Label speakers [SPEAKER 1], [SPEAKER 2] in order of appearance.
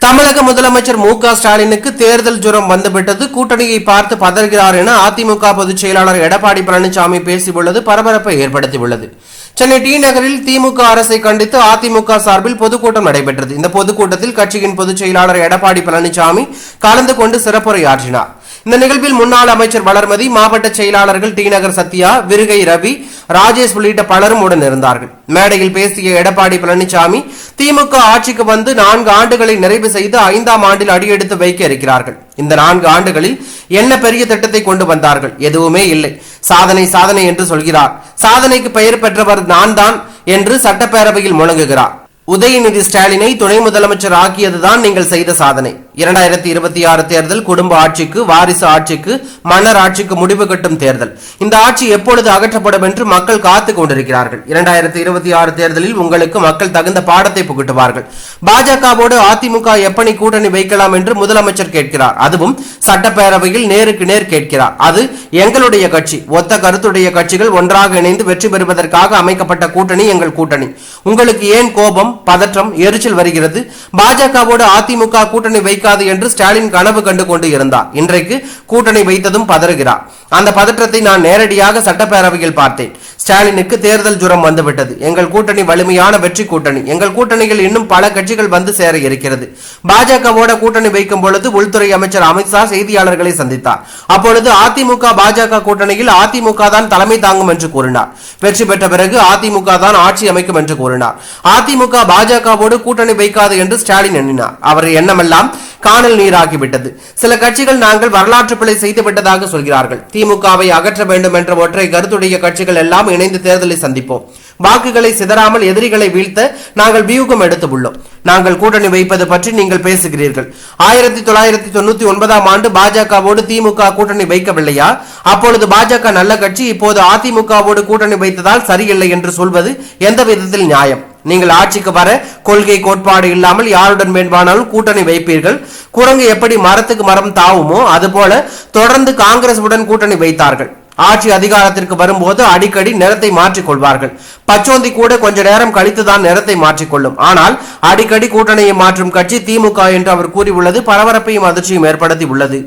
[SPEAKER 1] தமிழக முதலமைச்சர் மு.க. ஸ்டாலினுக்கு தேர்தல் ஜுரம் வந்துவிட்டது. கூட்டணியை பார்த்து பதறுகிறார் என அதிமுக பொதுச் செயலாளர் எடப்பாடி பழனிசாமி பேசியுள்ளது பரபரப்பை ஏற்படுத்தியுள்ளது. சென்னை டி நகரில் திமுக அரசை கண்டித்து அதிமுக சார்பில் பொதுக்கூட்டம் நடைபெற்றது. இந்த பொதுக்கூட்டத்தில் கட்சியின் பொதுச் செயலாளர் எடப்பாடி பழனிசாமி கலந்து கொண்டு சிறப்புரையாற்றினார். இந்த நிகழ்வில் முன்னாள் அமைச்சர் வளர்மதி, மாவட்ட செயலாளர்கள் டி நகர் சத்யா, விருகை ரவி, ராஜேஷ் உள்ளிட்ட பலரும் உடன் இருந்தார்கள். மேடையில் பேசிய எடப்பாடி பழனிசாமி, திமுக ஆட்சிக்கு வந்து 4 ஆண்டுகளை நிறைவு செய்து 5ஆம் ஆண்டில் அடியெடுத்து வைக்க இருக்கிறார்கள். இந்த 4 ஆண்டுகளில் என்ன பெரிய திட்டத்தை கொண்டு வந்தார்கள்? எதுவுமே இல்லை. சாதனை சாதனை என்று சொல்கிறார். சாதனைக்கு பெயர் பெற்றவர் நான் தான் என்று சட்டப்பேரவையில் முழங்குகிறார். உதயநிதி ஸ்டாலினை துணை முதலமைச்சர் ஆக்கியதுதான் நீங்கள் செய்த சாதனை. 2026 தேர்தல் குடும்ப ஆட்சிக்கு, வாரிசு ஆட்சிக்கு, மன்னர் ஆட்சிக்கு முடிவு கட்டும் தேர்தல். இந்த ஆட்சி எப்பொழுது அகற்றப்படும் என்று மக்கள் காத்துக் கொண்டிருக்கிறார்கள். 2026 தேர்தலில் உங்களுக்கு மக்கள் தகுந்த பாடத்தை புகட்டுவார்கள். பாஜகவோடு அதிமுக எப்படி கூட்டணி வைக்கலாம் என்று முதலமைச்சர் கேட்கிறார். அதுவும் சட்டப்பேரவையில் நேருக்கு நேர் கேட்கிறார். அது எங்களுடைய கட்சி. ஒத்த கருத்துடைய கட்சிகள் ஒன்றாக இணைந்து வெற்றி பெறுவதற்காக அமைக்கப்பட்ட கூட்டணி எங்கள் கூட்டணி. உங்களுக்கு ஏன் கோபம், பதற்றம், எரிச்சல் வருகிறது? பாஜகவோடு அதிமுக கூட்டணி வைக்காது என்று ஸ்டாலின் கனவு கண்டு கொண்டு இருந்தார். இன்றைக்கு கூட்டணி வைத்ததும் பதறுகிறார். அந்த பதற்றத்தை நான் நேரடியாக சட்டப்பேரவையில் பார்த்தேன். ஸ்டாலினுக்கு தேர்தல் ஜுரம் வந்துவிட்டது. எங்கள் கூட்டணி வலிமையான வெற்றி கூட்டணி. எங்கள் கூட்டணியில் இன்னும் பல கட்சிகள் வந்து சேர இருக்கிறது. பாஜகவோட கூட்டணி வைக்கும் பொழுது உள்துறை அமைச்சர் அமித்ஷா செய்தியாளர்களை சந்தித்தார். அப்பொழுது அதிமுக பாஜக கூட்டணியில் அதிமுக தான் தலைமை தாங்கும் என்று கூறினார். வெற்றி பெற்ற பிறகு அதிமுக தான் ஆட்சி அமைக்கும் என்று கூறினார். அதிமுக பாஜகவோடு கூட்டணி வைக்காது என்று ஸ்டாலின் எண்ணினார். அவர் எண்ணமெல்லாம் காணல் நீராகிவிட்டது. சில கட்சிகள் நாங்கள் வரலாற்று பிழை செய்து விட்டதாக சொல்கிறார்கள். திமுகவை அகற்ற வேண்டும் என்ற ஒற்றை கருத்துடைய கட்சிகள் எல்லாம் இணைந்து தேர்தலை சந்திப்போம். வாக்குகளை சிதறாமல் எதிரிகளை வீழ்த்த நாங்கள் வியூகம் எடுத்துள்ளோம். நாங்கள் கூட்டணி வைப்பது பற்றி நீங்கள் பேசுகிறீர்கள். 1999ஆம் ஆண்டு பாஜகவோடு திமுக கூட்டணி வைக்கவில்லையா? அப்பொழுது பாஜக நல்ல கட்சி, இப்போது அதிமுகவோடு கூட்டணி வைத்ததால் சரியில்லை என்று சொல்வது எந்த விதத்தில் நியாயம்? நீங்கள் ஆட்சிக்கு வர கொள்கை கோட்பாடு இல்லாமல் யாருடன் வேண்டுமானாலும் கூட்டணி வைப்பீர்கள். குரங்கு எப்படி மரத்துக்கு மரம் தாவுமோ அதுபோல தொடர்ந்து காங்கிரஸ் உடன் கூட்டணி வைத்தார்கள். ஆட்சி அதிகாரத்திற்கு வரும்போது அடிக்கடி நிறத்தை மாற்றிக் கொள்வார்கள். பச்சோந்தி கூட கொஞ்ச நேரம் கழித்துதான் நிறத்தை மாற்றிக்கொள்ளும். ஆனால் அடிக்கடி கூட்டணியை மாற்றும் கட்சி திமுக என்று அவர் கூறியுள்ளது பரபரப்பையும் அதிர்ச்சியும் ஏற்படுத்தி உள்ளது.